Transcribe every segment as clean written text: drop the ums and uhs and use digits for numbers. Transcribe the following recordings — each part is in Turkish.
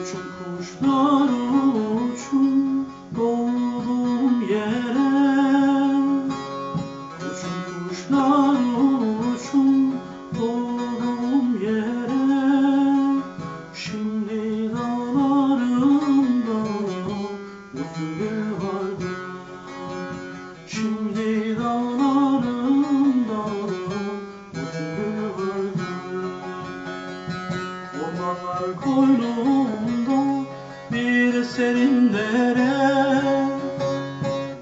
Uçun kuşlar uçun doğduğum yere. Uçun kuşlar uçun doğduğum yere. Şimdi dağlarımda bülbül vardı. Şimdi dağlarımda bülbül vardı. Ormanlar koynumda bir serin dere.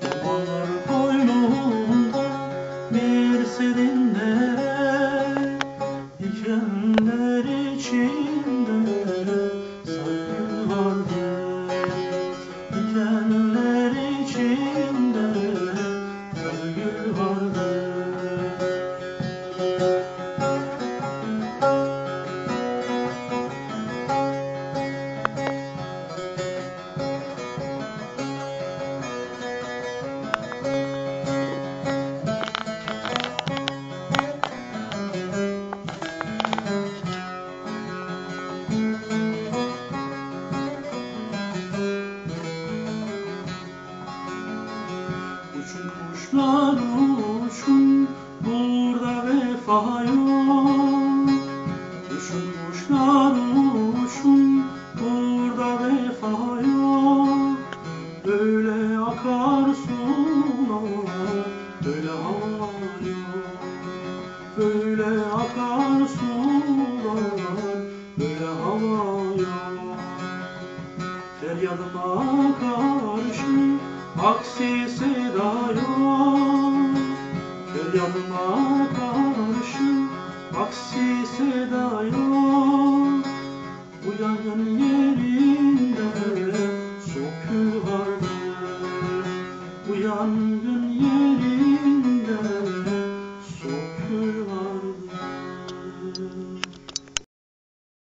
Ormanlar koynumda bir serin dere. Dikenler içinde sargül vardı. Dikenler içinde sargül vardı. Uçun kuşlar uçun, burada vefa yok. Uçun kuşlar uçun, burada vefa yok. Böyle akar sular, böyle hava yok. Böyle akar sular, böyle hava yok. Feryadıma karşı aksi seda yok. Feryadıma karşı aksi seda yok. Bu yangın